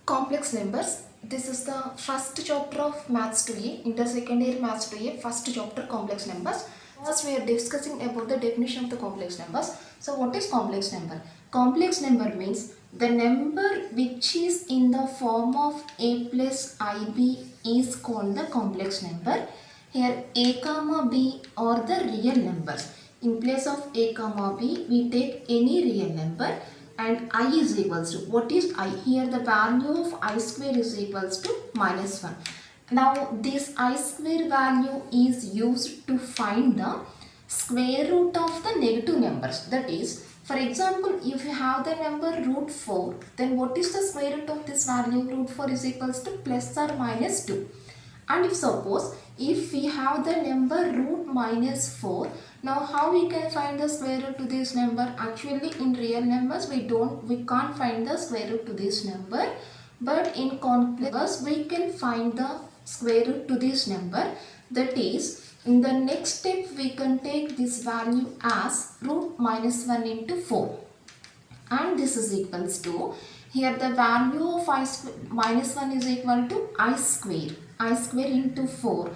Complex numbers. This is the first chapter of Maths 2A, Inter-Secondary Maths 2A, first chapter complex numbers. First we are discussing about the definition of the complex numbers. So what is complex number? Complex number means the number which is in the form of a plus ib is called the complex number. Here a comma b are the real numbers. In place of a comma b we take any real number and I is equals to, what is I? Here the value of I square is equals to minus 1. Now this I square value is used to find the square root of the negative numbers. That is, for example, if you have the number root 4, then what is the square root of this value? Root 4 is equals to plus or minus 2. And if we have the number root minus 4, now how we can find the square root to this number? Actually in real numbers we can't find the square root to this number, but in complex numbers we can find the square root to this number. That is, in the next step we can take this value as root minus 1 into 4, and this is equals to, here the value of minus 1 is equal to I square into 4,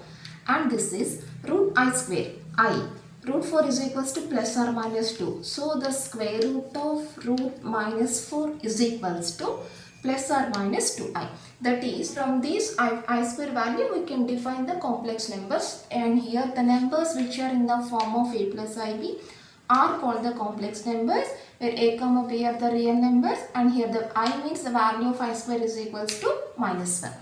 and this is root I square I. Root 4 is equals to plus or minus 2. So the square root of root minus 4 is equals to plus or minus 2i. That is, from this I square value we can define the complex numbers, and here the numbers which are in the form of a plus ib are called the complex numbers, where a comma b are the real numbers, and here the I means the value of I square is equals to minus 1.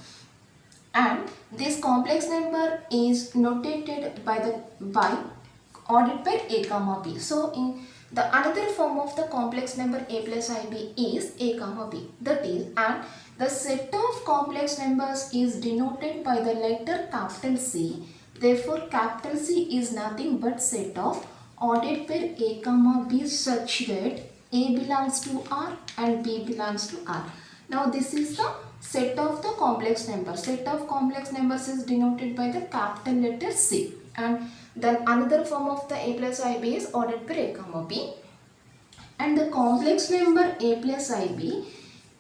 And this complex number is notated by ordered by a comma b. So in the another form of the complex number a plus ib is a comma b. That is, and the set of complex numbers is denoted by the letter capital C. Therefore capital C is nothing but set of ordered pair a comma b such that a belongs to R and b belongs to R. Now this is the set of the complex numbers. Set of complex numbers is denoted by the capital letter C, and then another form of the a plus ib is ordered by a comma b, and the complex number a plus ib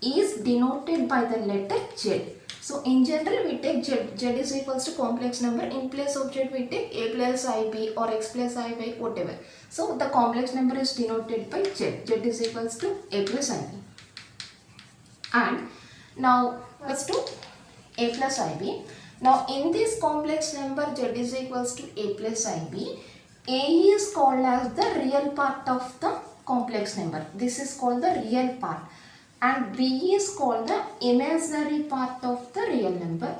is denoted by the letter Z. So in general we take Z is equals to complex number. In place of Z we take a plus ib or x plus ib, whatever. So the complex number is denoted by Z. Z is equals to a plus ib. And now let's do a plus ib. Now in this complex number Z is equals to a plus ib, a is called as the real part of the complex number. This is called the real part, and b is called the imaginary part of the real number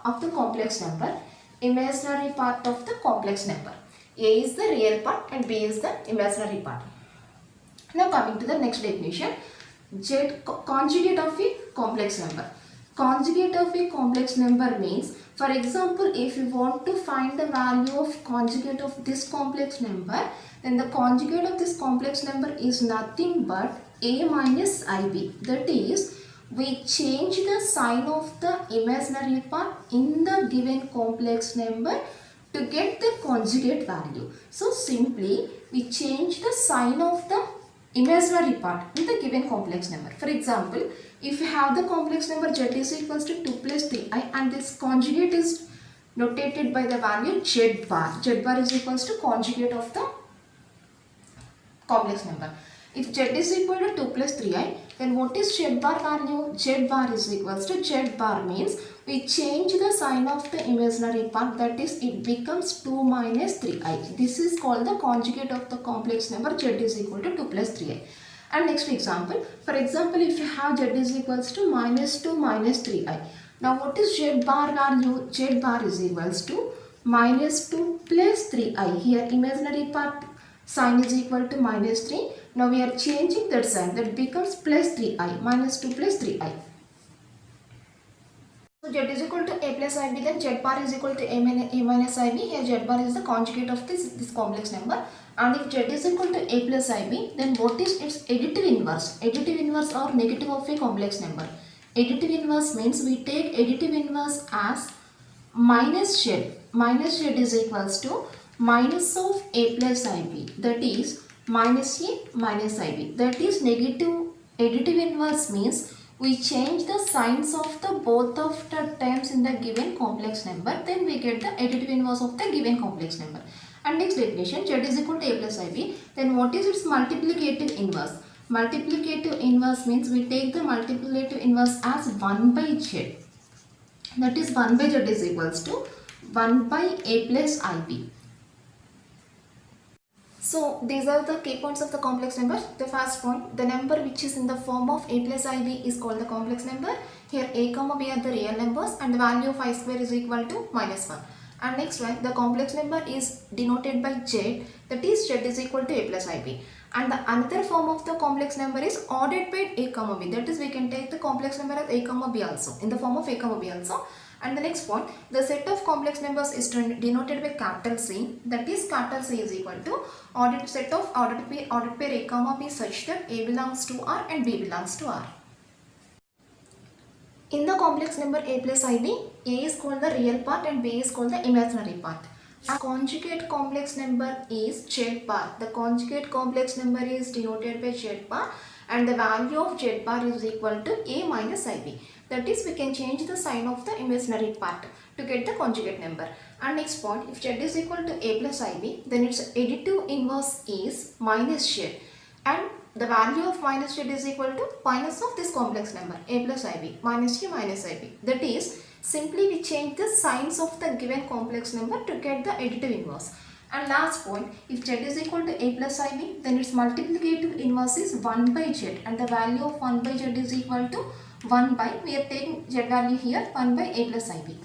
of the complex number. Imaginary part of the complex number. A is the real part and b is the imaginary part. Now coming to the next definition. Z conjugate of a complex number. Conjugate of a complex number means, for example, if you want to find the value of conjugate of this complex number, then the conjugate of this complex number is nothing but a minus ib. That is, we change the sign of the imaginary part in the given complex number to get the conjugate value. So simply we change the sign of the imaginary part in the given complex number. For example, if you have the complex number Z is equals to 2 plus 3i, and this conjugate is notated by the value Z bar. Z bar is equals to conjugate of the complex number. If Z is equal to 2 plus 3i, then what is Z bar value? Z bar is equals to, Z bar means we change the sign of the imaginary part, that is it becomes 2 minus 3i. This is called the conjugate of the complex number Z is equal to 2 plus 3i. And next example, for example, if you have Z is equals to minus 2 minus 3i. Now what is Z bar value? Z bar is equals to minus 2 plus 3i. Here imaginary part sign is equal to minus 3. Now we are changing that sign, that becomes plus 3i, minus 2 plus 3i. So Z is equal to a plus ib, then Z bar is equal to a minus ib. Here Z bar is the conjugate of this complex number. And if Z is equal to a plus ib, then what is its additive inverse? Additive inverse or negative of a complex number. Additive inverse means we take additive inverse as minus Z. Minus Z is equals to minus of a plus ib. That is minus a minus ib. That is negative additive inverse means we change the signs of the both of the terms in the given complex number, then we get the additive inverse of the given complex number. And next definition, z is equal to a plus ib. Then what is its multiplicative inverse? Multiplicative inverse means we take the multiplicative inverse as 1 by z. That is 1 by z is equals to 1 by a plus ib. So these are the key points of the complex number. The first point, the number which is in the form of a plus ib is called the complex number. Here a comma b are the real numbers and the value of I square is equal to minus 1. And next one, the complex number is denoted by z, that is z is equal to a plus ib. And the another form of the complex number is ordered by a comma b, that is we can take the complex number as a comma b also, in the form of a comma b also. And the next point, the set of complex numbers is denoted by capital C, that is capital C is equal to ordered set of ordered pair a comma b such that a belongs to R and b belongs to R. In the complex number a plus ib, a is called the real part and b is called the imaginary part. A conjugate complex number is z bar. The conjugate complex number is denoted by z bar and the value of z bar is equal to a minus ib. That is, we can change the sign of the imaginary part to get the conjugate number. And next point, if z is equal to a plus ib, then its additive inverse is minus z. And the value of minus z is equal to minus of this complex number, a plus ib, minus z minus ib. That is, simply we change the signs of the given complex number to get the additive inverse. And last point, if z is equal to a plus ib, then its multiplicative inverse is 1 by z and the value of 1 by z is equal to 1 by, we are taking z value here, 1 by a plus ib.